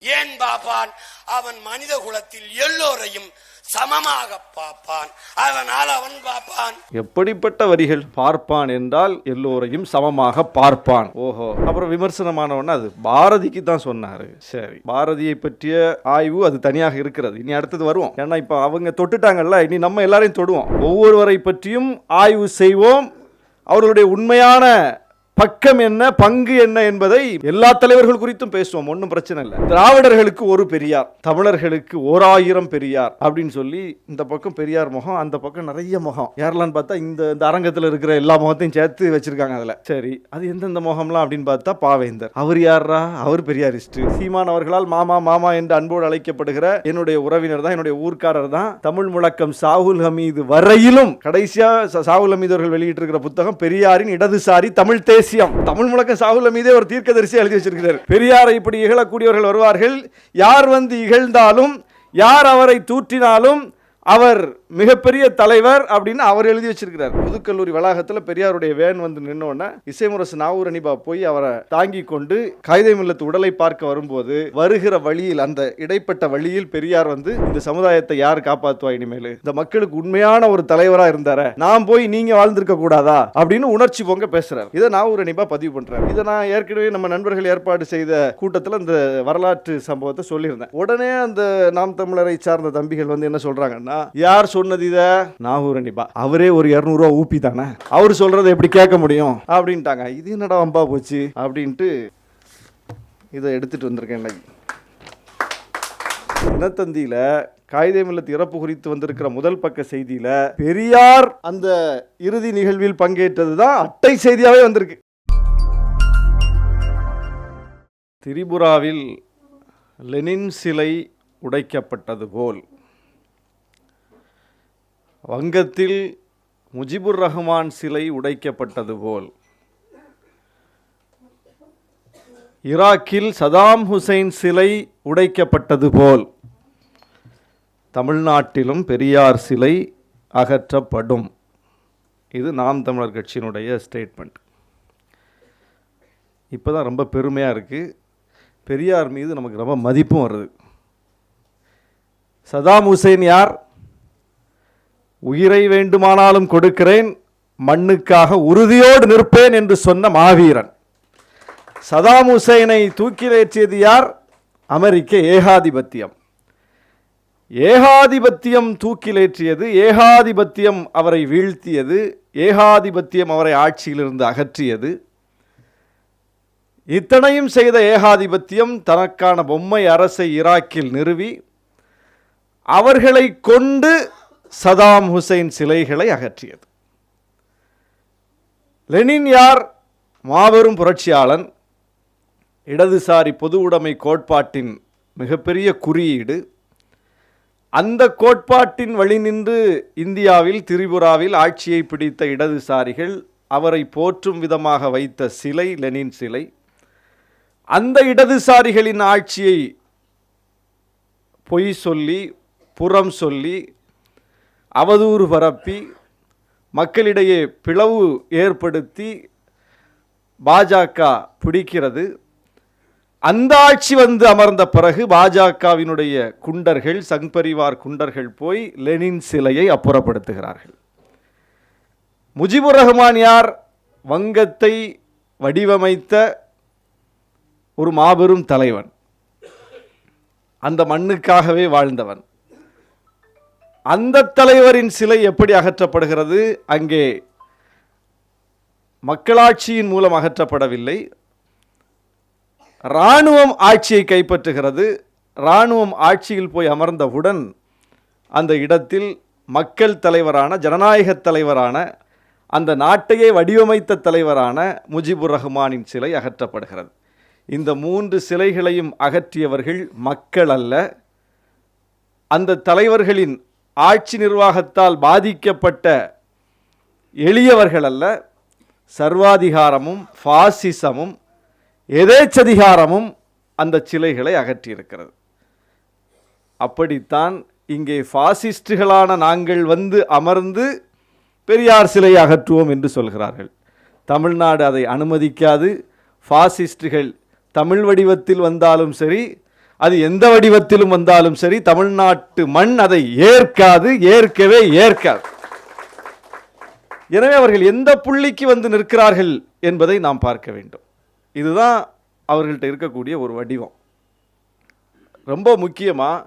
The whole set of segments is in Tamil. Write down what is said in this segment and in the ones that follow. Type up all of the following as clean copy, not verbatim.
ஏன் பார்ப்பான்? அவன் மனித குலத்தில் எல்லோரையும் சமமாக பார்ப்பான். அதனால் அவன் பார்ப்பான். எப்படிப்பட்ட வரிகள்? பார்ப்பான் என்றால் எல்லோரையும் சமமாக பார்ப்பான். ஓஹோ, அப்புறம் விமர்சனமானவன அது பாரதிக்கு தான் சொன்னாரு. சரி, பாரதியை பற்றிய ஆய்வு அது தனியாக இருக்கிறது. இனி அடுத்தது வருவோம். ஏன்னா இப்ப அவங்க தொட்டுட்டாங்கல்ல, இனி நம்ம எல்லாரையும் தொடுவோம். ஒவ்வொருவரை பற்றியும் ஆய்வு செய்வோம். அவர்களுடைய உண்மையான பக்கம் என்ன, பங்கு என்ன என்பதை எல்லா தலைவர்கள் குறித்தும் பேசுவோம். ஒன்றும் பிரச்சனை இல்லை. திராவிடர்களுக்கு ஒரு பெரியார், தமிழர்களுக்கு 1000 பெரியார் அப்படின்னு சொல்லி இந்த பக்கம் பெரியார் முகம், அந்த பக்கம் நிறைய முகம். யாரெல்லாம் பார்த்தா இந்த அரங்கத்தில் இருக்கிற எல்லா முகத்தையும் சேர்த்து வச்சிருக்காங்க அதில். சரி, அது எந்தெந்த முகம்லாம் அப்படின்னு பார்த்தா பாவேந்தர். அவர் யாரா? அவர் பெரியாரிஸ்ட். சீமான் அவர்களால் மாமா மாமா என்று அன்போடு அழைக்கப்படுகிற என்னுடைய உறவினர் தான், என்னுடைய ஊர்க்காரர் தான். தமிழ் முழக்கம் சாகுல் ஹமீது வரையிலும் கடைசியா சாகுல் ஹமீது அவர்கள் வெளியிட்டு இருக்கிற புத்தகம் பெரியாரின் இடதுசாரி தமிழ் தேசியம். தமிழ் முழக்கம் சாகுல் ஹமீதே ஒரு தீர்க்கதரிசி எழுதி வச்சிருக்கிறார். பெரியாரை இப்படி இகழக்கூடியவர்கள் வருவார்கள். யார் வந்து இகழ்ந்தாலும், யார் அவரை தூற்றினாலும் அவர் மிகப்பெரிய தலைவர் அப்படின்னு அவர் எழுதி வச்சிருக்கிறார். புதுக்கல்லூரி வளாகத்தில் பெரியாருடைய வேன் வந்து நின்னோன்னா இசைமுரசு நாவூர் அனிபா போய் அவரை தாங்கி கொண்டு காயிதே மில்லத்து உடலை பார்க்க வரும்போது வருகிற வழியில், அந்த இடைப்பட்ட வழியில் பெரியார் வந்து இந்த சமுதாயத்தை யார் காப்பாற்றுவா, இனிமேல் இந்த மக்களுக்கு உண்மையான ஒரு தலைவரா இருந்தார, நான் போய் நீங்க வாழ்ந்திருக்க கூடாதா அப்படின்னு உணர்ச்சி பொங்க பேசுறாரு. இதை நாவூர் அனிபா பதிவு பண்றாரு. இதை நான் ஏற்கனவே நம்ம நண்பர்கள் ஏற்பாடு செய்த கூட்டத்தில் இந்த வரலாற்று சம்பவத்தை சொல்லியிருந்தேன். உடனே அந்த நாம் தமிழரை சார்ந்த தம்பிகள் வந்து என்ன சொல்றாங்கன்னா, யார் சொன்னது இத? நாகூர் அனிபா. அவரே ஒரு 200 ரூபா ஊப்பி தானே, அவர் சொல்றதை எப்படி கேட்க முடியும் அப்படின்ட்டாங்க. இது என்னடா வம்பா போச்சு அப்படின்ட்டு இதை எடுத்துட்டு வந்திருக்கேன். தினத்தந்தியில காயிதே மில்லத் இறப்பு குறித்து வந்திருக்கிற முதல் பக்க செய்தியில பெரியார் அந்த இறுதி நிகழ்வில் பங்கேற்றதுதான் அட்டை செய்தியாவே வந்திருக்கு. திரிபுராவில் லெனின் சிலை உடைக்கப்பட்டது போல் வங்கத்தில் முஜிபுர் ரஹ்மான் சிலை உடைக்கப்பட்டது போல், ஈராக்கில் சதாம் ஹுசைன் சிலை உடைக்கப்பட்டது போல் தமிழ்நாட்டிலும் பெரியார் சிலை அகற்றப்படும். இது நாம் தமிழர் கட்சியினுடைய ஸ்டேட்மெண்ட். இப்போ தான் ரொம்ப பெருமையாக இருக்குது. பெரியார் மீது நமக்கு ரொம்ப மதிப்பும் வருது. சதாம் ஹுசைன் யார்? உயிரை வேண்டுமானாலும் கொடுக்கிறேன், மண்ணுக்காக உறுதியோடு நிற்பேன் என்று சொன்ன மாவீரன். சதாம் ஹுசைனை தூக்கிலேற்றியது யார்? அமெரிக்க ஏகாதிபத்தியம். ஏகாதிபத்தியம் தூக்கிலேற்றியது, ஏகாதிபத்தியம் அவரை வீழ்த்தியது, ஏகாதிபத்தியம் அவரை ஆட்சியிலிருந்து அகற்றியது. இத்தனையும் செய்த ஏகாதிபத்தியம் தனக்கான பொம்மை அரசை ஈராக்கில் நிறுவி அவர்களை கொண்டு சதாம் ஹுசைன் சிலைகளை அகற்றியது. லெனின் யார்? மாபெரும் புரட்சியாளன், இடதுசாரி பொது உடைமை கோட்பாட்டின் மிகப்பெரிய குறியீடு. அந்த கோட்பாட்டின் வழி நின்று இந்தியாவில் திரிபுராவில் ஆட்சியை பிடித்த இடதுசாரிகள் அவரை போற்றும் விதமாக வைத்த சிலை லெனின் சிலை. அந்த இடதுசாரிகளின் ஆட்சியை பொய் சொல்லி, புறம் சொல்லி, அவதூறு பரப்பி, மக்களிடையே பிளவு ஏற்படுத்தி பாஜக பிடிக்கிறது. அந்த ஆட்சி வந்து அமர்ந்த பிறகு பாஜகவினுடைய குண்டர்கள், சங் பரிவார் குண்டர்கள் போய் லெனின் சிலையை அப்புறப்படுத்துகிறார்கள். முஜிபுர் ரஹ்மான் யார்? வங்கத்தை வடிவமைத்த ஒரு மாபெரும் தலைவன், அந்த மண்ணுக்காகவே வாழ்ந்தவன். அந்த தலைவரின் சிலை எப்படி அகற்றப்படுகிறது? அங்கே மக்களாட்சியின் மூலம் அகற்றப்படவில்லை. இராணுவம் ஆட்சியை கைப்பற்றுகிறது. இராணுவம் ஆட்சியில் போய் அமர்ந்தவுடன் அந்த இடத்தில் மக்கள் தலைவரான, ஜனநாயக தலைவரான, அந்த நாட்டையே வடிவமைத்த தலைவரான முஜிபுர் ரஹ்மானின் சிலை அகற்றப்படுகிறது. இந்த 3 சிலைகளையும் அகற்றியவர்கள் மக்கள் அல்ல, அந்த தலைவர்களின் ஆட்சி நிர்வாகத்தால் பாதிக்கப்பட்ட எளியவர்கள் அல்ல. சர்வாதிகாரமும் பாசிசமும் எதேச்சதிகாரமும் அந்த சிலைகளை அகற்றியிருக்கிறது. அப்படித்தான் இங்கே பாசிஸ்டுகளான நாங்கள் வந்து அமர்ந்து பெரியார் சிலையை அகற்றுவோம் என்று சொல்கிறார்கள். தமிழ்நாடு அதை அனுமதிக்காது. பாசிஸ்டுகள் தமிழ் வடிவத்தில் வந்தாலும் சரி, அது எந்த வடிவத்திலும் வந்தாலும் சரி, தமிழ்நாட்டு மண் அதை ஏற்காது, ஏற்கவே ஏற்காது. எனவே அவர்கள் எந்த புள்ளிக்கு வந்து நிற்கிறார்கள் என்பதை நாம் பார்க்க வேண்டும். இதுதான் அவர்கள்ட்ட இருக்கக்கூடிய ஒரு வடிவம். ரொம்ப முக்கியமாக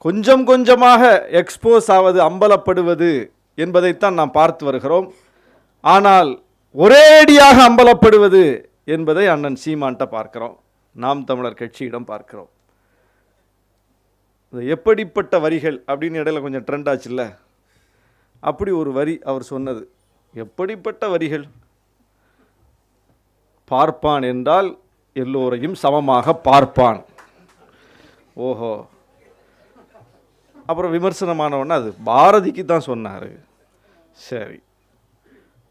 கொஞ்சம் கொஞ்சமாக எக்ஸ்போஸ் ஆவது, அம்பலப்படுவது என்பதைத்தான் நாம் பார்த்து வருகிறோம். ஆனால் ஒரேடியாக அம்பலப்படுவது என்பதை அண்ணன் சீமான்ட்ட பார்க்கிறோம், நாம் தமிழர் கட்சியிடம் பார்க்கிறோம். எப்படிப்பட்ட வரிகள் அப்படின்னு இடையில கொஞ்சம் ட்ரெண்ட் ஆச்சுல்ல, அப்படி ஒரு வரி அவர் சொன்னது. எப்படிப்பட்ட வரிகள்? பார்ப்பான் என்றால் எல்லோரையும் சமமாக பார்ப்பான். ஓஹோ. அப்புறம் விமர்சனமானவொன்னே அது பாரதிக்கு தான் சொன்னார். சரி,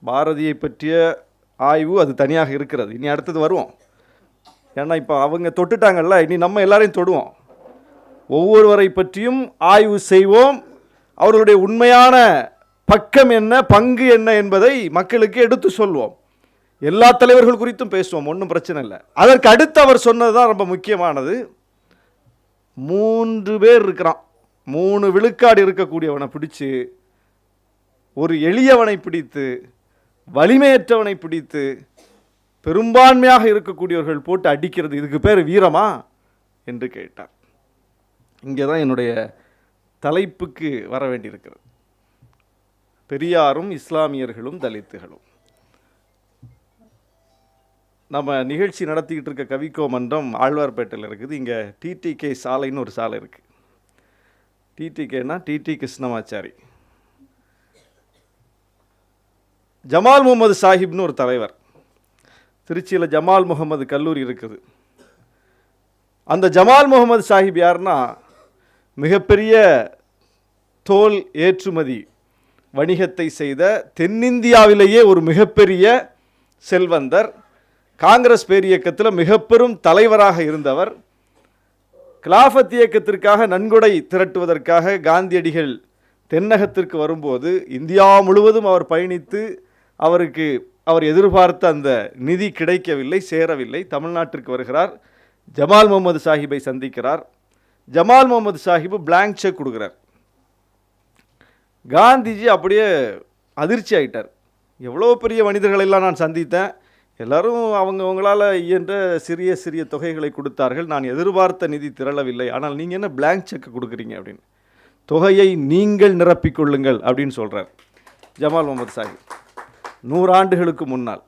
பாரதியை பற்றிய ஆய்வு அது தனியாக இருக்கிறது, இனி அடுத்தது வருவோம். ஏன்னா இப்போ அவங்க தொட்டுட்டாங்கல்ல, இனி நம்ம எல்லாரையும் தொடுவோம். ஒவ்வொருவரை பற்றியும் ஆய்வு செய்வோம். அவர்களுடைய உண்மையான பக்கம் என்ன, பங்கு என்ன என்பதை மக்களுக்கு எடுத்து சொல்வோம். எல்லா தலைவர்கள் குறித்தும் பேசுவோம், ஒன்றும் பிரச்சனை இல்லை. அதற்கு அடுத்து அவர் சொன்னது தான் ரொம்ப முக்கியமானது. 3 பேர் இருக்கிறான், 3 விழுக்காடு இருக்கக்கூடியவனை பிடிச்சு, ஒரு எளியவனை பிடித்து, வலிமையற்றவனை பிடித்து, பெரும்பான்மையாக இருக்கக்கூடியவர்கள் போட்டு அடிக்கிறது, இதுக்கு பேர் வீரமா என்று கேட்டார். இங்கே தான் என்னுடைய தலைப்புக்கு வர வேண்டியிருக்கிறது. பெரியாரும் இஸ்லாமியர்களும் தலித்துகளும். நம்ம நிகழ்ச்சி நடத்திக்கிட்டு இருக்க கவிக்கோ மன்றம் ஆழ்வார்பேட்டையில் இருக்குது. இங்கே டிடிகே சாலைன்னு ஒரு சாலை இருக்குது. டிடிகேனா டிடி கிருஷ்ணமாச்சாரி. ஜமால் முகமது சாஹிப்னு ஒரு தலைவர். திருச்சியில் ஜமால் முகமது கல்லூரி இருக்குது. அந்த ஜமால் முகமது சாஹிப் யாருன்னா, மிகப்பெரிய தோல் ஏற்றுமதி வணிகத்தை செய்த தென்னிந்தியாவிலேயே ஒரு மிகப்பெரிய செல்வந்தர். காங்கிரஸ் பேரியக்கத்தில் மிக பெரும் தலைவராக இருந்தவர். கிலாஃபத் இயக்கத்திற்காக நன்கொடை திரட்டுவதற்காக காந்தியடிகள் தென்னகத்திற்கு வரும்போது இந்தியா முழுவதும் அவர் பயணித்து அவர் எதிர்பார்த்த அந்த நிதி கிடைக்கவில்லை, சேரவில்லை. தமிழ்நாட்டிற்கு வருகிறார், ஜமால் முகமது சாஹிப்பை சந்திக்கிறார். ஜமால் முகமது சாஹிப் பிளாங்க் செக் கொடுக்குறார். காந்திஜி அப்படியே அதிர்ச்சி ஆயிட்டார். எவ்வளோ பெரிய மனிதர்களெல்லாம் நான் சந்தித்தேன், எல்லாரும் அவங்களால் இயன்ற சிறிய சிறிய தொகைகளை கொடுத்தார்கள், நான் எதிர்பார்த்த நிதி திரளவில்லை, ஆனால் நீங்கள் என்ன பிளாங்க் செக் கொடுக்குறீங்க அப்படின்னு. தொகையை நீங்கள் நிரப்பிக்கொள்ளுங்கள் அப்படின்னு சொல்கிறார் ஜமால் முகமது சாஹிப். 100 ஆண்டுகளுக்கு முன்னால்.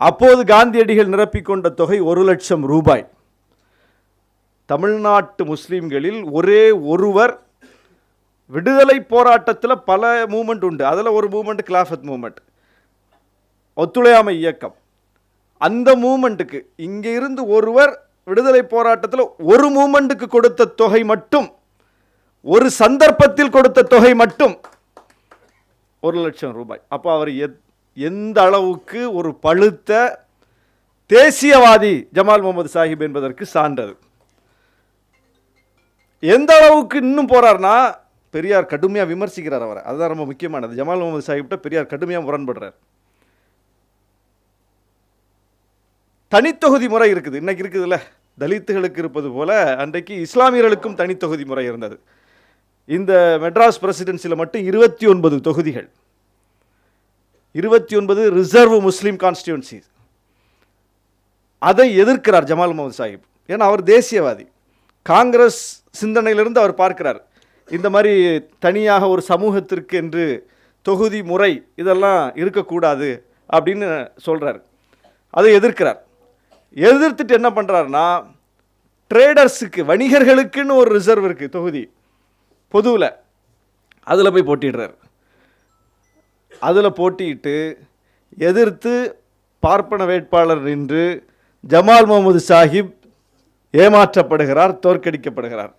அப்போது காந்தியடிகள் நிரப்பிக்கொண்ட தொகை 1 லட்சம் ரூபாய். தமிழ்நாட்டு முஸ்லீம்களில் ஒரே ஒருவர், விடுதலை போராட்டத்தில் பல மூமெண்ட் உண்டு, அதில் ஒரு மூமெண்ட் கிலாஃபத் மூமெண்ட், ஒத்துழையாமை இயக்கம். அந்த மூமெண்ட்டுக்கு இங்கே இருந்து ஒருவர் விடுதலை போராட்டத்தில் ஒரு மூமெண்ட்டுக்கு கொடுத்த தொகை மட்டும், ஒரு சந்தர்ப்பத்தில் கொடுத்த தொகை மட்டும் 1 லட்சம் ரூபாய். அப்போ அவர் எந்த அளவுக்கு ஒரு பழுத்த தேசியவாதி ஜமால் முகமது சாஹிப் என்பதற்கு சான்றது. எந்த அளவுக்கு இன்னும் போறார்னா, பெரியார் கடுமையாக விமர்சிக்கிறார் அவரை. அதுதான் ரொம்ப முக்கியமானது. ஜமால் முகமது சாஹிப்கிட்ட பெரியார் கடுமையாக முரண்படுறார். தனித்தொகுதி முறை இருக்குது, இன்னைக்கு இருக்குதுல்ல, தலித்துகளுக்கு இருப்பது போல அன்றைக்கு இஸ்லாமியர்களுக்கும் தனித்தொகுதி முறை இருந்தது. இந்த மெட்ராஸ் பிரசிடென்சியில் மட்டும் 29 தொகுதிகள், 29 ரிசர்வ் முஸ்லீம் கான்ஸ்டியூன்சி. அதை எதிர்க்கிறார் ஜமால் முகமது சாஹிப். ஏன்னா அவர் தேசியவாதி, காங்கிரஸ் சிந்தனையிலிருந்து அவர் பார்க்கிறார். இந்த மாதிரி தனியாக ஒரு சமூகத்திற்கு என்று தொகுதி முறை இதெல்லாம் இருக்கக்கூடாது அப்படின்னு சொல்கிறார். அதை எதிர்க்கிறார். எதிர்த்துட்டு என்ன பண்ணுறாருன்னா, ட்ரேடர்ஸுக்கு, வணிகர்களுக்குன்னு ஒரு ரிசர்வ் இருக்குது தொகுதி பொதுவில், அதில் போய் போட்டிடுறார். அதில் போட்டியிட்டு எதிர்த்து பார்ப்பன வேட்பாளர் நின்று ஜமால் முகமது சாஹிப் ஏமாற்றப்படுகிறார், தோற்கடிக்கப்படுகிறார்.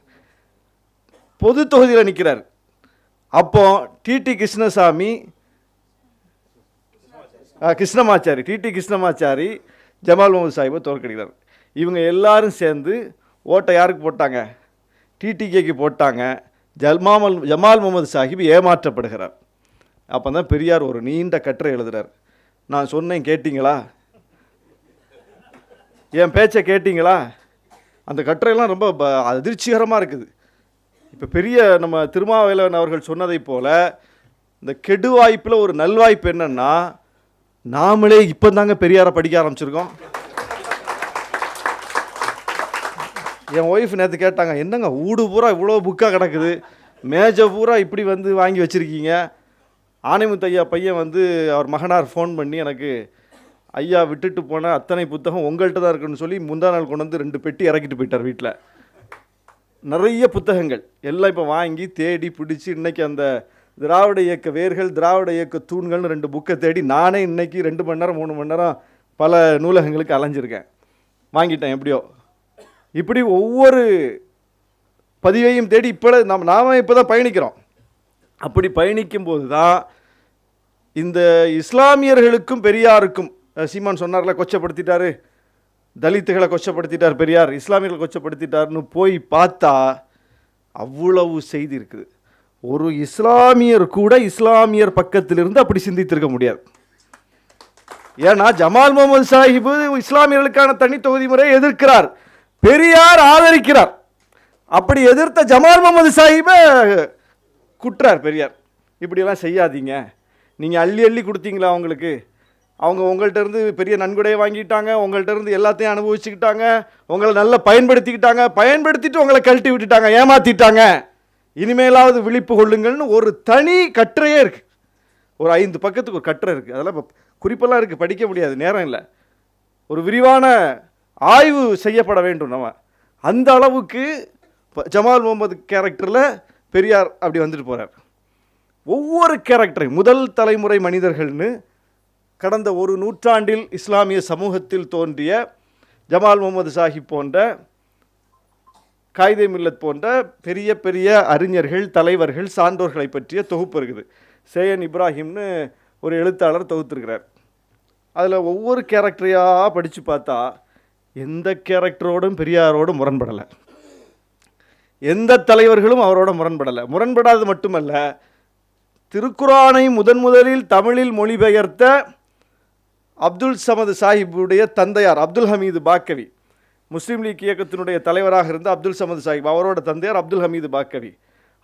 பொது தொகுதியில் நிற்கிறார். அப்போ டிடி கிருஷ்ணமாச்சாரி ஜமால் முகமது சாஹிப்பை தோற்கடிக்கிறார். இவங்க எல்லாரும் சேர்ந்து ஓட்டை யாருக்கு போட்டாங்க? டிடிகேக்கு போட்டாங்க. ஜமால் முகமது சாஹிப் ஏமாற்றப்படுகிறார். அப்போ தான் பெரியார் ஒரு நீண்ட கட்டுரை எழுதுகிறார். நான் சொன்னேன் கேட்டீங்களா? என் பேச்சை கேட்டீங்களா? அந்த கட்டுரையெல்லாம் ரொம்ப அதிர்ச்சிகரமாக இருக்குது. இப்போ பெரிய நம்ம திருமாவேலன் அவர்கள் சொன்னதை போல் இந்த கெடு வாய்ப்பில் ஒரு நல்வாய்ப்பு என்னன்னா, நாமளே இப்போ தாங்க பெரியாரை படிக்க ஆரம்பிச்சிருக்கோம். என் ஒய்ஃப் நேற்று கேட்டாங்க, என்னங்க ஊடு பூரா இவ்வளோ புக்காக கிடக்குது, மேஜை பூரா இப்படி வந்து வாங்கி வச்சுருக்கீங்க. ஆனைமுத்து ஐயா பையன் வந்து அவர் மகனார் ஃபோன் பண்ணி எனக்கு, ஐயா விட்டுட்டு போன அத்தனை புத்தகம் உங்கள்கிட்ட தான் இருக்குன்னு சொல்லி முந்தா நாள் கொண்டு வந்து 2 பெட்டி இறக்கிட்டு போயிட்டார் வீட்டில். நிறைய புத்தகங்கள் எல்லாம் இப்போ வாங்கி தேடி பிடிச்சி இன்றைக்கி அந்த திராவிட இயக்க வேர்கள், திராவிட இயக்க தூண்கள்னு 2 புக்கை தேடி நானே இன்றைக்கி 2 மணி நேரம் 3 மணி நேரம் பல நூலகங்களுக்கு அலைஞ்சிருக்கேன், வாங்கிட்டேன். எப்படியோ இப்படி ஒவ்வொரு பதிவையும் தேடி நாம இப்போ தான் பயணிக்கிறோம். அப்படி பயணிக்கும்போது தான் இந்த இஸ்லாமியர்களுக்கும் பெரியாருக்கும், சீமான் சொன்னார்ல, கொச்சப்படுத்திட்டாரு, தலித்துகளை கொச்சப்படுத்திட்டார் பெரியார், இஸ்லாமியர்களை கொச்சப்படுத்திட்டார்னு போய் பார்த்தா அவ்வளவு செய்தி இருக்குது. ஒரு இஸ்லாமியர் கூட இஸ்லாமியர் பக்கத்திலிருந்து அப்படி சிந்தித்திருக்க முடியாது. ஏன்னா ஜமால் முகமது சாஹிபு இஸ்லாமியர்களுக்கான தனி தொகுதி முறையை எதிர்க்கிறார், பெரியார் ஆதரிக்கிறார். அப்படி எதிர்த்த ஜமால் முகமது சாஹிபை குற்றார் பெரியார். இப்படியெல்லாம் செய்யாதீங்க, நீங்கள் அள்ளி அள்ளி கொடுத்தீங்களா அவங்களுக்கு, அவங்க உங்கள்கிட்ட இருந்து பெரிய நன்கொடையை வாங்கிட்டாங்க, உங்கள்கிட்ட இருந்து எல்லாத்தையும் அனுபவிச்சுக்கிட்டாங்க, உங்களை நல்லா பயன்படுத்திக்கிட்டாங்க, பயன்படுத்திட்டு உங்களை கழட்டி விட்டுட்டாங்க, ஏமாற்றிட்டாங்க, இனிமேலாவது விழிப்பு கொள்ளுங்கள்னு ஒரு தனி கட்டுரையே இருக்குது. ஒரு 5 பக்கத்துக்கு ஒரு கட்டுரை இருக்குது. அதெல்லாம் இப்போ குறிப்பெல்லாம் இருக்குது, படிக்க முடியாது, நேரம் இல்லை. ஒரு விரிவான ஆய்வு செய்யப்பட வேண்டும். நம்ம அந்த அளவுக்கு ஜமால் முகமது கேரக்டரில் பெரியார் அப்படி வந்துட்டு போகிறார். ஒவ்வொரு கேரக்டரையும் முதல் தலைமுறை மனிதர்கள்னு கடந்த ஒரு நூற்றாண்டில் இஸ்லாமிய சமூகத்தில் தோன்றிய ஜமால் முகமது சாஹிப் போன்ற, காயிதே மில்லத் போன்ற பெரிய பெரிய அறிஞர்கள், தலைவர்கள், சான்றோர்களை பற்றிய தொகுப்பு இருக்குது. சேயன் இப்ராஹிம்னு ஒரு எழுத்தாளர் தொகுத்திருக்கிறார். அதில் ஒவ்வொரு கேரக்டரையாக படித்து பார்த்தா எந்த கேரக்டரோடும் பெரியாரோடும் முரண்படலை, எந்த தலைவர்களும் அவரோட முரண்படலை. முரண்படாது மட்டுமல்ல, திருக்குரானை முதலில் தமிழில் மொழிபெயர்த்த அப்துல் சமது சாஹிபுடைய தந்தையார் அப்துல் ஹமீது பாக்கவி, முஸ்லீம் லீக் இயக்கத்தினுடைய தலைவராக இருந்த அப்துல் சமது சாஹிப், அவரோட தந்தையார் அப்துல் ஹமீது பாக்கவி,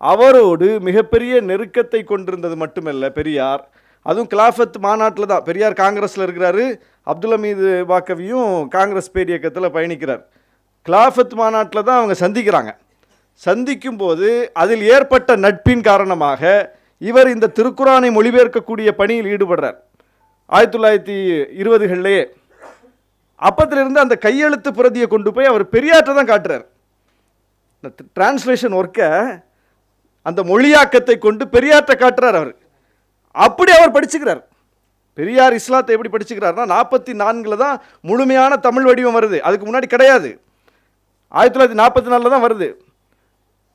அவரோடு மிகப்பெரிய நெருக்கத்தை கொண்டிருந்தது மட்டுமல்ல பெரியார். அதுவும் கிலாஃபத் மாநாட்டில் தான். பெரியார் காங்கிரஸில் இருக்கிறாரு, அப்துல் ஹமீது பாக்கவியும் காங்கிரஸ் பேரியக்கத்தில் பயணிக்கிறார். கிலாஃபத் மாநாட்டில் தான் அவங்க சந்திக்கிறாங்க. சந்திக்கும் போது அதில் ஏற்பட்ட நட்பின் காரணமாக இவர் இந்த திருக்குரானை மொழிபெயர்க்கக்கூடிய பணியில் ஈடுபடுறார் 1920களிலேயே. அப்பத்திலிருந்து அந்த கையெழுத்து பிரதியை கொண்டு போய் அவர் பெரியார்ட்ட தான் காட்டுறார். இந்த டிரான்ஸ்லேஷன் ஒர்க்கை, அந்த மொழியாக்கத்தை கொண்டு பெரியார்ட்ட காட்டுறார் அவர். அப்படி அவர் படிச்சுக்கிறார். பெரியார் இஸ்லாத்தை எப்படி படிச்சுக்கிறார்னா, 44 தான் முழுமையான தமிழ் வடிவம் வருது, அதுக்கு முன்னாடி கிடையாது. 1944 தான் வருது.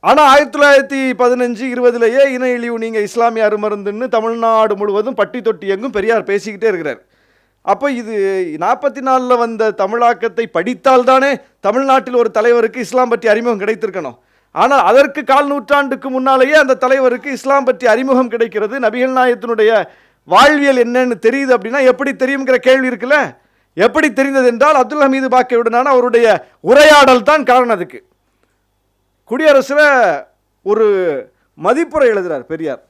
ஆனால் 1915-20லேயே இன இழிவு நீங்கள் இஸ்லாமிய அருமருந்துன்னு தமிழ்நாடு முழுவதும் பட்டி தொட்டி எங்கும் பெரியார் பேசிக்கிட்டே இருக்கிறார். அப்போ இது 44 வந்த தமிழாக்கத்தை படித்தால்தானே தமிழ்நாட்டில் ஒரு தலைவருக்கு இஸ்லாம் பற்றி அறிமுகம் கிடைத்திருக்கணும். ஆனால் அதற்கு 4 நூற்றாண்டுக்கு முன்னாலேயே அந்த தலைவருக்கு இஸ்லாம் பற்றி அறிமுகம் கிடைக்கிறது. நபிகள் நாயகத்தினுடைய வாழ்வியல் என்னன்னு தெரியுது. அப்படின்னா எப்படி தெரியுங்கிற கேள்வி இருக்குல்ல. எப்படி தெரிந்தது என்றால் அப்துல் ஹமீது பாக்கவியுடனான அவருடைய உரையாடல் தான் காரணம். அதுக்கு குடியரசில் ஒரு மதிப்புரை எழுதுகிறார் பெரியார்,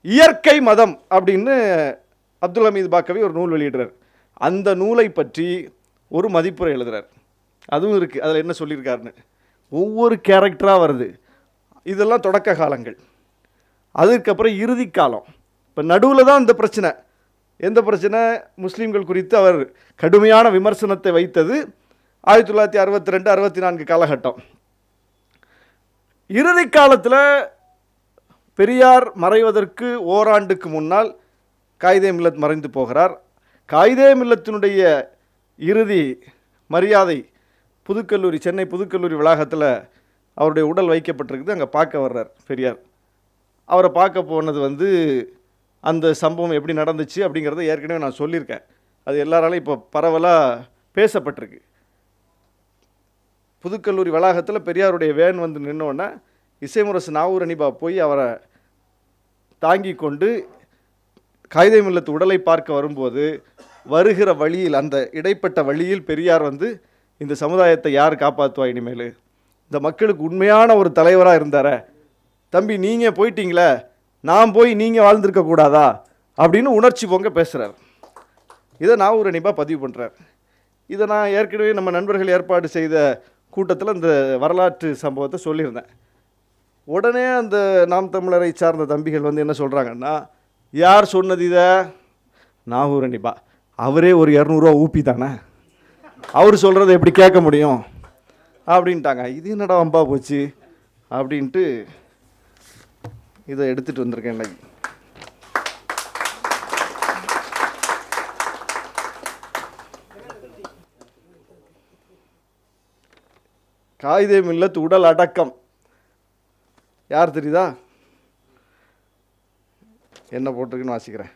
இயற்கை மதம் அப்படின்னு அப்துல் ஹமீது பாக்கவி ஒரு நூல் வெளியிடுறார். அந்த நூலை பற்றி ஒரு மதிப்புரை எழுதுகிறார். அதுவும் இருக்குது. அதில் என்ன சொல்லியிருக்காருன்னு ஒவ்வொரு கேரக்டராக வருது. இதெல்லாம் தொடக்க காலங்கள். அதுக்கப்புறம் இறுதி காலம். இப்போ நடுவில் தான் இந்த பிரச்சனை. எந்த பிரச்சனை? முஸ்லீம்கள் குறித்து அவர் கடுமையான விமர்சனத்தை வைத்தது 1962-64 காலகட்டம். இறுதி காலத்தில் பெரியார் மறைவதற்கு ஓராண்டுக்கு முன்னால் காயிதே மில்லத் மறைந்து போகிறார். காயிதே மில்லத்தினுடைய இறுதி மரியாதை புதுக்கல்லூரி, சென்னை புதுக்கல்லூரி வளாகத்தில் அவருடைய உடல் வைக்கப்பட்டிருக்குது. அங்கே பார்க்க வர்றார் பெரியார். அவரை பார்க்க போனது அந்த சம்பவம் எப்படி நடந்துச்சு அப்படிங்கிறத ஏற்கனவே நான் சொல்லியிருக்கேன். அது எல்லாராலும் இப்போ பரவலாக பேசப்பட்டிருக்கு. புதுக்கல்லூரி வளாகத்தில் பெரியாருடைய வேன் நின்னோடனே இசைமுரசு நாவூர் அனிபா போய் அவரை தாங்கி கொண்டு காயிதே மில்லத் உடலை பார்க்க வரும்போது வருகிற வழியில், அந்த இடைப்பட்ட வழியில் பெரியார் இந்த சமுதாயத்தை யார் காப்பாற்றுவா இனிமேல்? இந்த மக்களுக்கு உண்மையான ஒரு தலைவராக இருந்தார, தம்பி நீங்கள் போயிட்டீங்களே, நான் போய் நீங்கள் வாழ்ந்திருக்க கூடாதா அப்படின்னு உணர்ச்சி பொங்க பேசுகிறார். இதை நான் ஒரு நிபா பதிவு பண்ணுறார். இதை நான் ஏற்கனவே நம்ம நண்பர்கள் ஏற்பாடு செய்த கூட்டத்தில் இந்த வரலாற்று சம்பவத்தை சொல்லியிருந்தேன். உடனே அந்த நாம் தமிழரை சார்ந்த தம்பிகள் வந்து என்ன சொல்கிறாங்கன்னா, யார் சொன்னது இதை? நாகூர் நிபா அவரே ஒரு 200 ரூபா ஊப்பி தானே, அவர் சொல்கிறத எப்படி கேட்க முடியும் அப்படின்ட்டாங்க. இது என்னடா வம்பா போச்சு அப்படின்ட்டு இதை எடுத்துகிட்டு வந்திருக்கேன். இன்னைக்கு காயிதே மில்லத் உடல் அடக்கம் யார் தெரியுதா? என்ன போட்டிருக்குன்னு வாசிக்கிறேன்.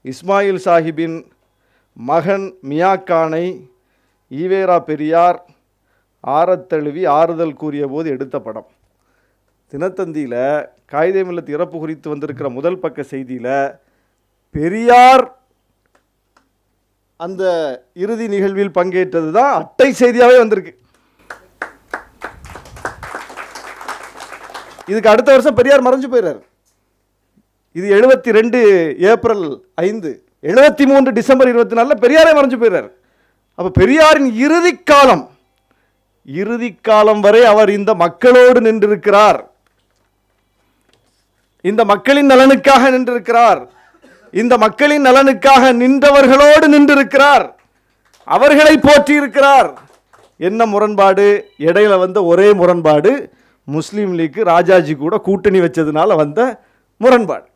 இஸ்மாயில் சாஹிப்பின் மகன் மியாக்கானை ஈவேரா பெரியார் ஆரத்தழுவி ஆறுதல் கூறிய போது எடுத்த படம். தினத்தந்தியில் காயிதே மில்லத் இறப்பு குறித்து வந்திருக்கிற முதல் பக்க செய்தியில் பெரியார் அந்த இறுதி நிகழ்வில் பங்கேற்றது தான் அட்டை செய்தியாகவே வந்திருக்கு. இதுக்கு அடுத்த வருஷம் பெரியார் மறைஞ்சு போயிறார். இது 72 ஏப்ரல் 5, 73 டிசம்பர் 24 பெரியாரே மறைஞ்சு போயிறார். அப்போ பெரியாரின் இறுதி காலம் வரை அவர் இந்த மக்களோடு நின்றிருக்கிறார், இந்த மக்களின் நலனுக்காக நின்றிருக்கிறார், இந்த மக்களின் நலனுக்காக நின்றவர்களோடு நின்றிருக்கிறார், அவர்களை போற்றி இருக்கிறார். என்ன முரண்பாடு? இடையில வந்த ஒரே முரண்பாடு முஸ்லீம் லீக் ராஜாஜி கூட கூட்டணி வச்சதுனால வந்த முரண்பாடு.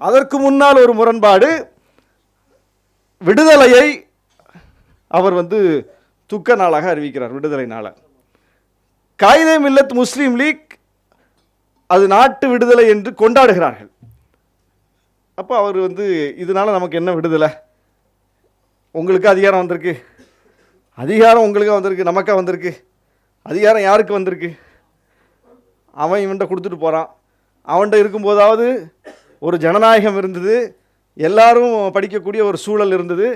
அதற்கு முன்னால் ஒரு முரண்பாடு, விடுதலையை அவர் வந்து துக்க நாளாக அறிவிக்கிறார். விடுதலை நாள காயிதே மில்லத் முஸ்லீம் லீக் அது நாட்டு விடுதலை என்று கொண்டாடுகிறார்கள். அப்போ அவர் வந்து இதனால நமக்கு என்ன விடுதலை? உங்களுக்கு அதிகாரம் வந்திருக்கு, அதிகாரம் உங்களுக்கு வந்திருக்கு, நமக்கா வந்திருக்கு? அதிகாரம் யாருக்கு வந்திருக்கு? அவன் இவன்கிட்ட கொடுத்துட்டு போகிறான். அவன்கிட்ட இருக்கும்போதாவது ஒரு ஜனநாயகம் இருந்தது, எல்லாரும் படிக்கக்கூடிய ஒரு சூழல் இருந்தது.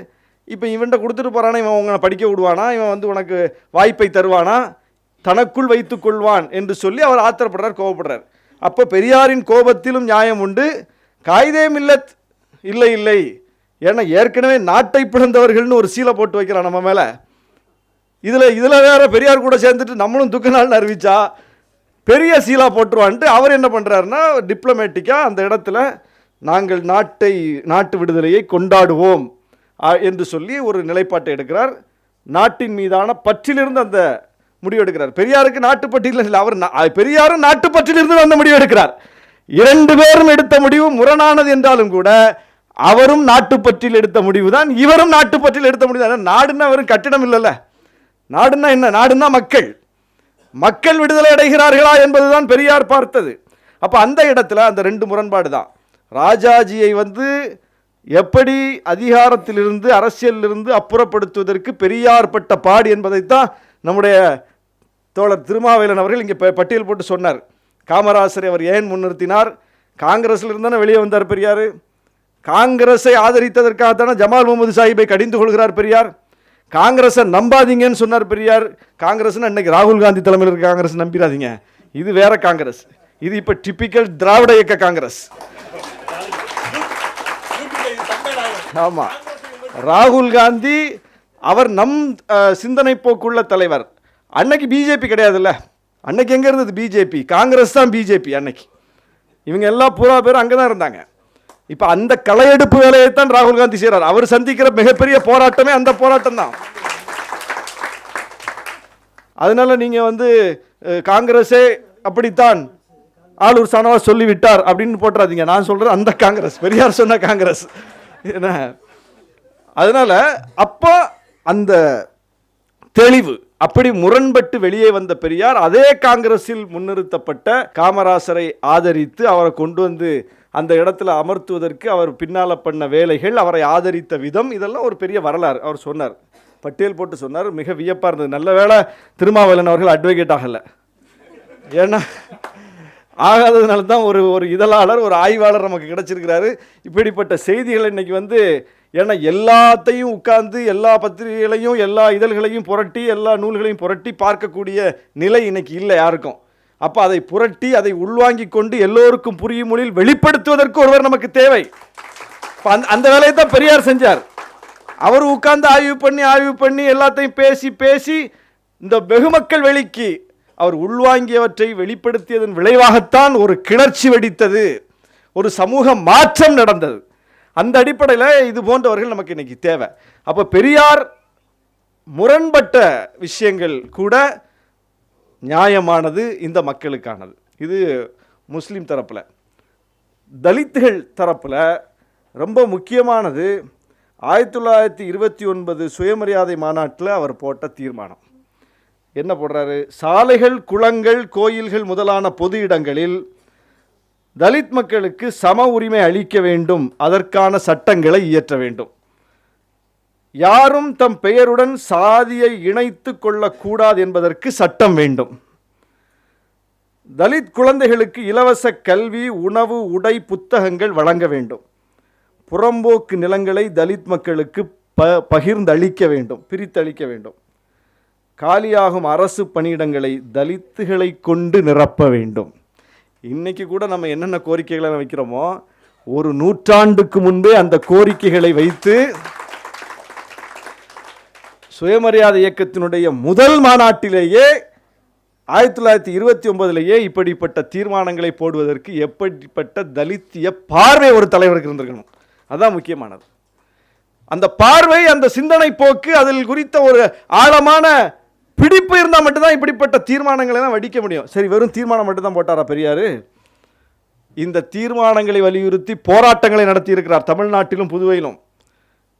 இப்போ இவன்கிட்ட கொடுத்துட்டு போகிறானா, இவன் உங்களை படிக்க விடுவானா, இவன் வந்து உனக்கு வாய்ப்பை தருவானா, தனக்குள் வைத்து கொள்வான் என்று சொல்லி அவர் ஆத்திரப்படுறார், கோபப்படுறார். அப்போ பெரியாரின் கோபத்திலும் நியாயம் உண்டு. காயிதே மில்லத் இல்லை, ஏன்னா ஏற்கனவே நாட்டை பிளந்தவர்கள்னு ஒரு சீலை போட்டு வைக்கிறான் நம்ம மேலே. இதில் வேற பெரியார் கூட சேர்ந்துட்டு நம்மளும் துக்க நாள்னு அறிவிச்சா பெரிய சீலா போட்டுருவான்ட்டு அவர் என்ன பண்ணுறாருன்னா, டிப்ளமேட்டிக்காக அந்த இடத்துல நாங்கள் நாட்டு விடுதலையை கொண்டாடுவோம் என்று சொல்லி ஒரு நிலைப்பாட்டை எடுக்கிறார். நாட்டின் மீதான பற்றிலிருந்து அந்த முடிவு எடுக்கிறார். பெரியாருக்கு நாட்டுப்பற்றியில் இல்லை, அவர் பெரியாரும் நாட்டுப்பற்றிலிருந்து அந்த முடிவு எடுக்கிறார். 2 பேரும் எடுத்த முடிவு முரணானது என்றாலும் கூட அவரும் நாட்டுப்பற்றில் எடுத்த முடிவு தான், இவரும் நாட்டுப்பற்றில் எடுத்த முடிவு தான். நாடுன்னா வெறும் கட்டிடம் இல்லைல்ல, நாடுன்னா என்ன? நாடுன்னா மக்கள் விடுதலை அடைகிறார்களா என்பதுதான் பெரியார் பார்த்தது. அப்போ அந்த இடத்துல அந்த 2 முரண்பாடு தான். ராஜாஜியை வந்து எப்படி அதிகாரத்திலிருந்து அரசியலிலிருந்து அப்புறப்படுத்துவதற்கு பெரியார் பட்ட பாடு என்பதைத்தான் நம்முடைய தோழர் திருமாவேலன் அவர்கள் இங்கே பட்டியல் போட்டு சொன்னார். காமராசரை அவர் ஏன் முன்னிறுத்தினார்? காங்கிரஸில் இருந்தானே வெளியே வந்தார் பெரியார். காங்கிரஸை ஆதரித்ததற்காகத்தானே ஜமால் முகமது சாஹிப்பை கடிந்து கொள்கிறார் பெரியார். காங்கிரஸை நம்பாதீங்கன்னு சொன்னார் பெரியார். காங்கிரஸ்னு அன்னைக்கு ராகுல் காந்தி தலைமையில் இருக்க காங்கிரஸ் நம்பிடாதீங்க, இது வேற காங்கிரஸ், இது இப்போ டிப்பிக்கல் திராவிட இயக்க காங்கிரஸ். ஆமாம், ராகுல் காந்தி அவர் நம் சிந்தனை போக்குள்ள தலைவர். அன்னைக்கு பிஜேபி கிடையாதுல்ல, அன்னைக்கு எங்கே இருந்தது பிஜேபி? காங்கிரஸ் தான் பிஜேபி அன்னைக்கு. இவங்க எல்லாம் பூரா பேரும் அங்கே தான் இருந்தாங்க. இப்போ அந்த களையெடுப்பு வேலையை தான் ராகுல் காந்தி செய்கிறார். அவர் சந்திக்கிற மிகப்பெரிய போராட்டமே அந்த போராட்டம் தான். அதனால நீங்கள் வந்து காங்கிரஸே அப்படித்தான் ஆளூர் சானவாஸ் சொல்லிவிட்டார் அப்படின்னு போட்டுறாதீங்க. நான் சொல்கிறது அந்த காங்கிரஸ், பெரியார் சொன்ன காங்கிரஸ். என்ன அதனால அப்போ அந்த தெளிவு, அப்படி முரண்பட்டு வெளியே வந்த பெரியார் அதே காங்கிரஸில் முன்னிறுத்தப்பட்ட காமராசரை ஆதரித்து அவரை கொண்டு வந்து அந்த இடத்துல அமர்த்துவதற்கு அவர் பின்னால் பண்ண வேலைகள், அவரை ஆதரித்த விதம், இதெல்லாம் ஒரு பெரிய வரலாறு. அவர் சொன்னார், பட்டியல் போட்டு சொன்னார். மிக வியப்பாக இருந்தது. நல்ல வேளை திருமாவேலன் அவர்கள் அட்வொகேட் ஆகலை, ஏன்னா ஆகாததுனால தான் ஒரு இதழாளர், ஒரு ஆய்வாளர் நமக்கு கிடைச்சிருக்கிறாரு. இப்படிப்பட்ட செய்திகள் இன்னைக்கு வந்து ஏன்னா எல்லாத்தையும் உட்கார்ந்து எல்லா பத்திரிகைகளையும் எல்லா இதழ்களையும் புரட்டி எல்லா நூல்களையும் புரட்டி பார்க்கக்கூடிய நிலை இன்னைக்கு இல்லை யாருக்கும். அப்போ அதை புரட்டி அதை உள்வாங்கி கொண்டு எல்லோருக்கும் புரியும் மொழியில் வெளிப்படுத்துவதற்கு ஒருவர் நமக்கு தேவை. அந்த வேலையை தான் பெரியார் செஞ்சார். அவர் உட்கார்ந்து ஆய்வு பண்ணி எல்லாத்தையும் பேசி இந்த வெகுமக்கள் வெளிக்கு அவர் உள்வாங்கியவற்றை வெளிப்படுத்தியதன் விளைவாகத்தான் ஒரு கிளர்ச்சி வெடித்தது, ஒரு சமூக மாற்றம் நடந்தது. அந்த அடிப்படையில் இது போன்றவர்கள் நமக்கு இன்னைக்கு தேவை. அப்போ பெரியார் முரண்பட்ட விஷயங்கள் கூட நியாயமானது, இந்த மக்களுக்கானது. இது முஸ்லீம் தரப்பில். தலித்துகள் தரப்பில் ரொம்ப முக்கியமானது 1929 சுயமரியாதை மாநாட்டில் அவர் போட்ட தீர்மானம். என்ன போடுறாரு? சாலைகள், குளங்கள், கோயில்கள் முதலான பொது இடங்களில் தலித் மக்களுக்கு சம உரிமை அளிக்க வேண்டும், அதற்கான சட்டங்களை இயற்ற வேண்டும். யாரும் தம் பெயருடன் சாதியை இணைத்து கொள்ளக்கூடாது என்பதற்கு சட்டம் வேண்டும். தலித் குழந்தைகளுக்கு இலவச கல்வி, உணவு, உடை, புத்தகங்கள் வழங்க வேண்டும். புறம்போக்கு நிலங்களை தலித் மக்களுக்கு பகிர்ந்தளிக்க வேண்டும், பிரித்தளிக்க வேண்டும். காலியாகும் அரசு பணியிடங்களை தலித்துகளை கொண்டு நிரப்ப வேண்டும். இன்னைக்கு கூட நம்ம என்னென்ன கோரிக்கைகளை வைக்கிறோமோ, ஒரு நூற்றாண்டுக்கு முன்பே அந்த கோரிக்கைகளை வைத்து சுயமரியாதை இயக்கத்தினுடைய முதல் மாநாட்டிலேயே 1929 இப்படிப்பட்ட தீர்மானங்களை போடுவதற்கு எப்படிப்பட்ட தலித்திய பார்வை ஒரு தலைவருக்கு இருந்திருக்கணும். அதுதான் முக்கியமானது. அந்த பார்வை, அந்த சிந்தனை போக்கு, அதில் குறித்த ஒரு ஆழமான பிடிப்பு இருந்தால் மட்டும்தான் இப்படிப்பட்ட தீர்மானங்களை தான் வடிக்க முடியும். சரி, வெறும் தீர்மானம் மட்டும்தான் போட்டாரா பெரியார்? இந்த தீர்மானங்களை வலியுறுத்தி போராட்டங்களை நடத்தியிருக்கிறார். தமிழ்நாட்டிலும் புதுவையிலும்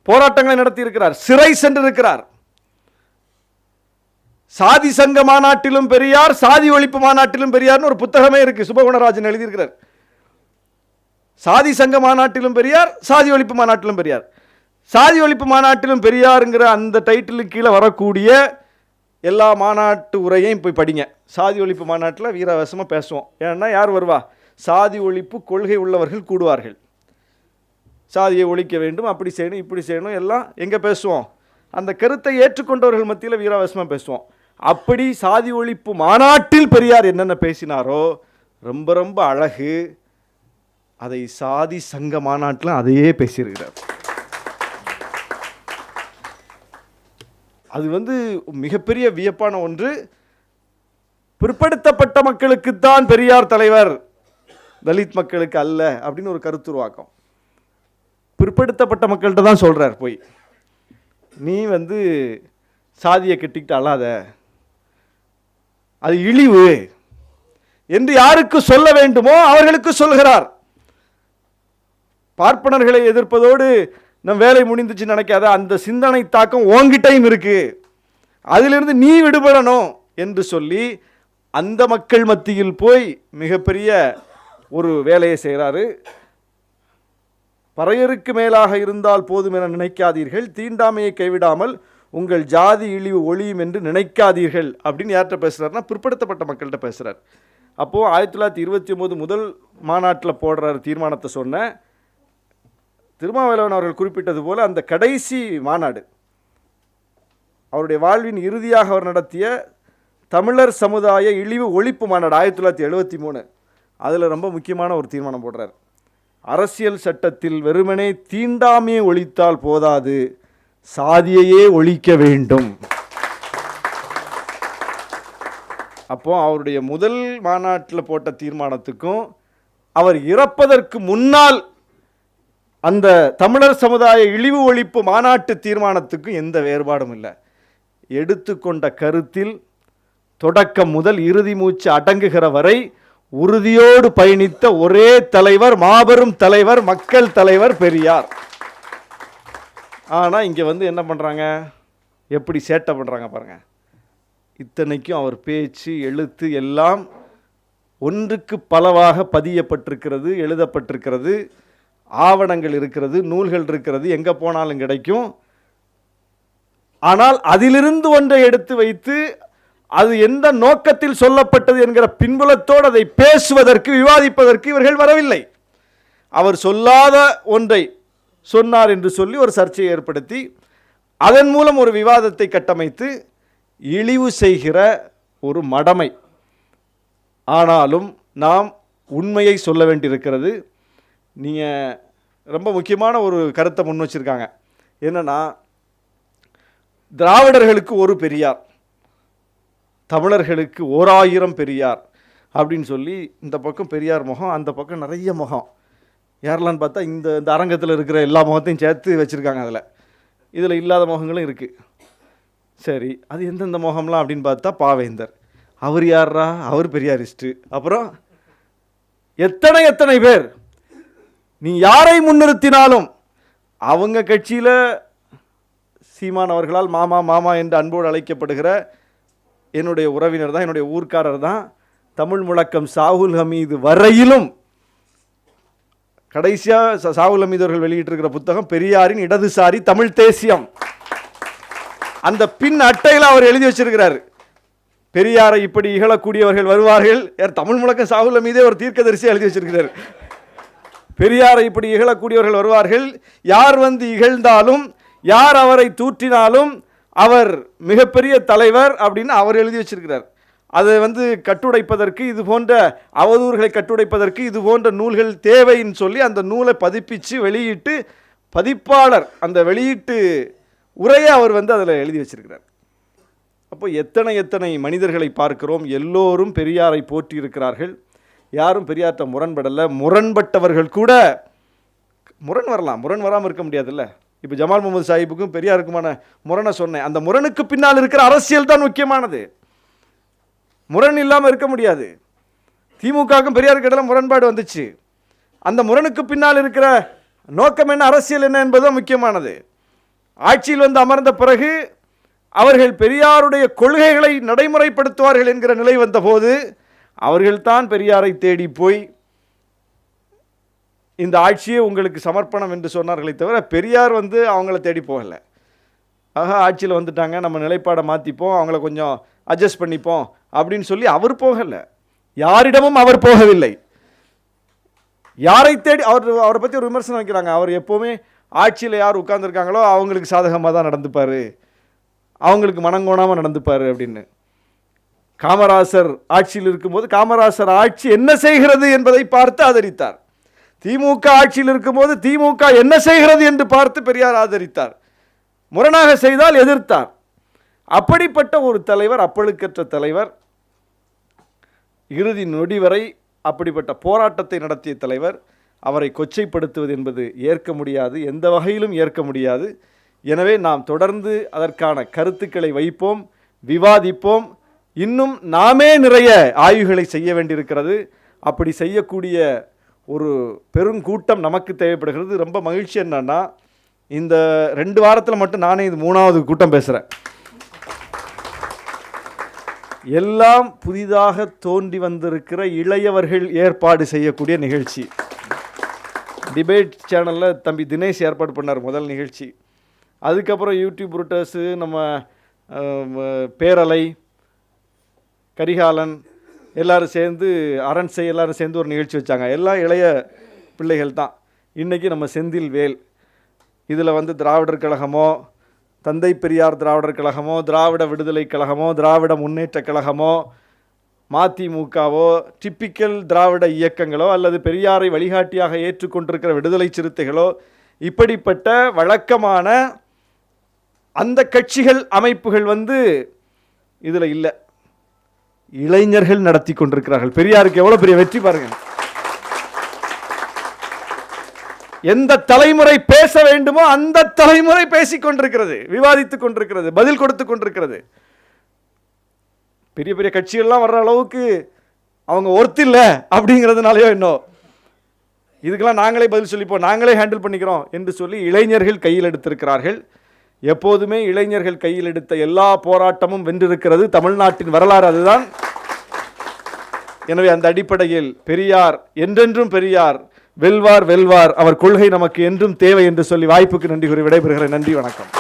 போராட்டங்களை நடத்தியிருக்கிறார். சிறை சென்றிருக்கிறார். சாதி சங்க மாநாட்டிலும் பெரியார், சாதி ஒழிப்பு மாநாட்டிலும் பெரியார்னு ஒரு புத்தகமே இருக்கு, சுபகுணராஜன் எழுதியிருக்கிறார். சாதி சங்க மாநாட்டிலும் பெரியார், சாதி ஒழிப்பு மாநாட்டிலும் பெரியார். சாதி ஒழிப்பு மாநாட்டிலும் பெரியாருங்கிற அந்த டைட்டிலுக்கு கீழே வரக்கூடிய எல்லா மாநாட்டு உரையையும் போய் படிங்க. சாதி ஒழிப்பு மாநாட்டில் வீராவேசமாக பேசுவோம். ஏன்னா யார் வருவா? சாதி ஒழிப்பு கொள்கை உள்ளவர்கள் கூடுவார்கள். சாதியை ஒழிக்க வேண்டும், அப்படி செய்யணும், இப்படி செய்யணும், எல்லாம் எங்கே பேசுவோம்? அந்த கருத்தை ஏற்றுக்கொண்டவர்கள் மத்தியில் வீராவேசமாக பேசுவோம். அப்படி சாதி ஒழிப்பு மாநாட்டில் பெரியார் என்னென்ன பேசினாரோ ரொம்ப ரொம்ப அழகு. அதை சாதி சங்க மாநாட்டில் அதையே பேசியிருக்கிறார். அது மிகப்பெரிய வியப்பான ஒன்று. பிற்படுத்தப்பட்ட மக்களுக்குத்தான் பெரியார் தலைவர், தலித் மக்களுக்கு அல்ல அப்படின்னு ஒரு கருத்துருவாக்கம். பிற்படுத்தப்பட்ட மக்கள்கிட்ட தான் சொல்றார் போய், நீ சாதியை கட்டிக்கிட்டு அழாத, அது இழிவு என்று யாருக்கு சொல்ல வேண்டுமோ அவர்களுக்கு சொல்கிறார். பார்ப்பனர்களை எதிர்ப்பதோடு நம் வேலை முடிந்துச்சு நினைக்காத, அந்த சிந்தனை தாக்கம் உன்கிட்டையும் இருக்கு, அதிலிருந்து நீ விடுபடணும் என்று சொல்லி அந்த மக்கள் மத்தியில் போய் மிகப்பெரிய ஒரு வேலையை செய்கிறாரு. பறையருக்கு மேலாக இருந்தால் போதும் என நினைக்காதீர்கள், தீண்டாமையை கைவிடாமல் உங்கள் ஜாதி இழிவு ஒழியும் என்று நினைக்காதீர்கள் அப்படின்னு யார்கிட்ட பேசுகிறாருன்னா பிற்படுத்தப்பட்ட மக்கள்கிட்ட பேசுகிறார். அப்போது 1929 முதல் மாநாட்டில் போடுறார் தீர்மானத்தை. சொன்ன திருமாவளவன் அவர்கள் குறிப்பிட்டது போல அந்த கடைசி மாநாடு, அவருடைய வாழ்வின் இறுதியாக அவர் நடத்திய தமிழர் சமுதாய இழிவு ஒழிப்பு மாநாடு 1973, அதில் ரொம்ப முக்கியமான ஒரு தீர்மானம் போடுறார். அரசியல் சட்டத்தில் வெறுமனே தீண்டாமையை ஒழித்தால் போதாது, சாதியையே ஒழிக்க வேண்டும். அப்போ அவருடைய முதல் மாநாட்டில் போட்ட தீர்மானத்துக்கும் அவர் இறப்பதற்கு முன்னால் அந்த தமிழர் சமுதாய இழிவு ஒழிப்பு மாநாட்டு தீர்மானத்துக்கும் எந்த வேறுபாடும் இல்லை. எடுத்துக்கொண்ட கருத்தில் தொடக்கம் முதல் இறுதி மூச்சு அடங்குகிற வரை உறுதியோடு பயணித்த ஒரே தலைவர், மாபெரும் தலைவர், மக்கள் தலைவர் பெரியார். ஆனால் இங்கே என்ன பண்ணுறாங்க, எப்படி சேட்டை பண்ணுறாங்க பாருங்க. இத்தனைக்கும் அவர் பேச்சு எழுத்து எல்லாம் ஒன்றுக்கு பலவாக பதியப்பட்டிருக்கிறது, எழுதப்பட்டிருக்கிறது, ஆவணங்கள் இருக்கிறது, நூல்கள் இருக்கிறது, எங்கே போனாலும் கிடைக்கும். ஆனால் அதிலிருந்து ஒன்றை எடுத்து வைத்து அது எந்த நோக்கத்தில் சொல்லப்பட்டது என்கிற பின்புலத்தோடு அதை பேசுவதற்கு, விவாதிப்பதற்கு இவர்கள் வரவில்லை. அவர் சொல்லாத ஒன்றை சொன்னார் என்று சொல்லி ஒரு சர்ச்சையை ஏற்படுத்தி அதன் மூலம் ஒரு விவாதத்தை கட்டமைத்து இழிவு செய்கிற ஒரு மடமை. ஆனாலும் நாம் உண்மையை சொல்ல வேண்டியிருக்கிறது. நீங்கள் ரொம்ப முக்கியமான ஒரு கருத்தை முன் வச்சுருக்காங்க. என்னென்னா, திராவிடர்களுக்கு ஒரு பெரியார், தமிழர்களுக்கு 1000 பெரியார் அப்படின்னு சொல்லி இந்த பக்கம் பெரியார் முகம், அந்த பக்கம் நிறைய முகம். யாரெல்லாம் பார்த்தா இந்த அரங்கத்தில் இருக்கிற எல்லா முகத்தையும் சேர்த்து வச்சுருக்காங்க. இதில் இல்லாத முகங்களும் இருக்குது. சரி, அது எந்தெந்த முகம்லாம் அப்படின்னு பார்த்தா பாவேந்தர், அவர் யாரா? அவர் பெரியாரிஸ்ட்டு. அப்புறம் எத்தனை பேர், நீ யாரை முன்னிறுத்தினாலும் அவங்க கட்சியில் சீமான் அவர்களால் மாமா மாமா என்று அன்போடு அழைக்கப்படுகிற என்னுடைய உறவினர் தான், என்னுடைய ஊர்க்காரர் தான். தமிழ் முழக்கம் சாகுல் ஹமீது வரையிலும், கடைசியாக சாகுல் ஹமீது அவர்கள் வெளியிட்டிருக்கிற புத்தகம் பெரியாரின் இடதுசாரி தமிழ் தேசியம். அந்த பின் அட்டையில் அவர் எழுதி வச்சிருக்கிறார், பெரியாரை இப்படி இகழக்கூடியவர்கள் வருவார்கள். தமிழ் முழக்கம் சாகுல் ஹமீதே ஒரு தீர்க்கதரிசி எழுதி வச்சிருக்கிறார். பெரியாரை இப்படி இகழக்கூடியவர்கள் வருவார்கள், யார் வந்து இகழ்ந்தாலும் யார் அவரை தூற்றினாலும் அவர் மிகப்பெரிய தலைவர் அப்படின்னு அவர் எழுதி வச்சிருக்கிறார். அதை கட்டுடைப்பதற்கு, இது போன்ற அவதூறுகளை கட்டுடைப்பதற்கு இது போன்ற நூல்கள் தேவைன்னு சொல்லி அந்த நூலை பதிப்பிச்சு வெளியிட்டு பதிப்பாளர் அந்த வெளியீட்டு உரையை அவர் அதில் எழுதி வச்சிருக்கிறார். அப்போ எத்தனை மனிதர்களை பார்க்கிறோம். எல்லோரும் பெரியாரை போற்றி இருக்கிறார்கள். யாரும் பெரியார்ட்ட முரண்படலை. முரண்பட்டவர்கள் கூட முரண் வரலாம், முரண் வராமல் இருக்க முடியாதுல்ல. இப்போ ஜமால் முகமது சாஹிப்புக்கும் பெரியாருக்குமான முரணை சொன்னேன். அந்த முரணுக்கு பின்னால் இருக்கிற அரசியல் தான் முக்கியமானது. முரண் இல்லாமல் இருக்க முடியாது. திமுகவுக்கும் பெரியாருக்கு இடையில முரண்பாடு வந்துச்சு. அந்த முரணுக்கு பின்னால் இருக்கிற நோக்கம் என்ன, அரசியல் என்ன என்பதுதான் முக்கியமானது. ஆட்சியில் அமர்ந்த பிறகு அவர்கள் பெரியாருடைய கொள்கைகளை நடைமுறைப்படுத்துவார்கள் என்கிற நிலை வந்தபோது அவர்கள்தான் பெரியாரை தேடி போய் இந்த ஆட்சியே உங்களுக்கு சமர்ப்பணம் என்று சொன்னார்களே தவிர பெரியார் அவங்கள தேடி போகலை. ஆக ஆட்சியில் வந்துட்டாங்க, நம்ம நிலைப்பாடை மாற்றிப்போம், அவங்கள கொஞ்சம் அட்ஜஸ்ட் பண்ணிப்போம் அப்படின்னு சொல்லி அவர் போகலை. யாரிடமும் அவர் போகவில்லை. யாரை தேடி அவரை பற்றி ஒரு விமர்சனம் வைக்கிறாங்க. அவர் எப்போவுமே ஆட்சியில் யார் உட்கார்ந்துருக்காங்களோ அவங்களுக்கு சாதகமாக தான் நடந்துப்பார், அவங்களுக்கு மனங்கோணாமல் நடந்துப்பார் அப்படின்னு. காமராசர் ஆட்சியில் இருக்கும்போது காமராசர் ஆட்சி என்ன செய்கிறது என்பதை பார்த்து ஆதரித்தார். திமுக ஆட்சியில் இருக்கும்போது திமுக என்ன செய்கிறது என்று பார்த்து பெரியார் ஆதரித்தார். முரணாக செய்தால் எதிர்த்தார். அப்படிப்பட்ட ஒரு தலைவர், அப்பழுக்கற்ற தலைவர், இறுதி நொடி வரை அப்படிப்பட்ட போராட்டத்தை நடத்திய தலைவர், அவரை கொச்சைப்படுத்துவது என்பது ஏற்க முடியாது, எந்த வகையிலும் ஏற்க முடியாது. எனவே நாம் தொடர்ந்து அதற்கான கருத்துக்களை வைப்போம், விவாதிப்போம். இன்னும் நாமே நிறைய ஆய்வுகளை செய்ய வேண்டியிருக்கிறது. அப்படி செய்யக்கூடிய ஒரு பெருங்கூட்டம் நமக்கு தேவைப்படுகிறது. ரொம்ப மகிழ்ச்சி என்னன்னா, இந்த 2 வாரத்தில் மட்டும் நானே இது 3வது கூட்டம் பேசுகிறேன். எல்லாம் புதிதாக தோன்றி வந்திருக்கிற இளையவர்கள் ஏற்பாடு செய்யக்கூடிய நிகழ்ச்சி. டிபேட் சேனலில் தம்பி தினேஷ் ஏற்பாடு பண்ணார் முதல் நிகழ்ச்சி. அதுக்கப்புறம் யூடியூப் ரூட்டர்ஸு, நம்ம பேரலை, கரிகாலன் எல்லோரும் சேர்ந்து, அரண்சை எல்லோரும் சேர்ந்து ஒரு நிகழ்ச்சி வச்சாங்க. எல்லாம் இளைய பிள்ளைகள் தான். இன்றைக்கி நம்ம செந்தில் வேல் இதில் திராவிடர் கழகமோ, தந்தை பெரியார் திராவிடர் கழகமோ, திராவிட விடுதலை கழகமோ, திராவிட முன்னேற்ற கழகமோ, மதிமுகவோ, டிப்பிக்கல் திராவிட இயக்கங்களோ அல்லது பெரியாரை வழிகாட்டியாக ஏற்றுக்கொண்டிருக்கிற விடுதலை சிறுத்தைகளோ, இப்படிப்பட்ட வழக்கமான அந்த கட்சிகள் அமைப்புகள் இதில் இல்லை. இளைஞர்கள் நடத்தி கொண்டிருக்கிறார்கள். பெரியாருக்கு எவ்வளோ பெரிய வெற்றி பாருங்கள். எந்த தலைமுறை பேச வேண்டுமோ அந்த தலைமுறை பேசிக் கொண்டிருக்கிறது, விவாதித்துக் கொண்டிருக்கிறது, பதில் கொடுத்து கொண்டிருக்கிறது. பெரிய பெரிய கட்சிகள்லாம் வர்ற அளவுக்கு அவங்க ஒர்த்தில்லை அப்படிங்கிறதுனாலையோ இன்னும் இதுக்கெல்லாம் நாங்களே பதில் சொல்லிப்போம், நாங்களே ஹேண்டில் பண்ணிக்கிறோம் என்று சொல்லி இளைஞர்கள் கையில் எடுத்திருக்கிறார்கள். எப்போதுமே இளைஞர்கள் கையில் எடுத்த எல்லா போராட்டமும் வென்றிருக்கிறது. தமிழ்நாட்டின் வரலாறு அதுதான். எனவே அந்த அடிப்படையில் பெரியார் என்றென்றும் பெரியார், வெல்வார் வெல்வார், அவர் கொள்கை நமக்கு என்றும் தேவை என்று சொல்லி வாய்ப்புக்கு நன்றி கூறி விடைபெறுகிறேன். நன்றி, வணக்கம்.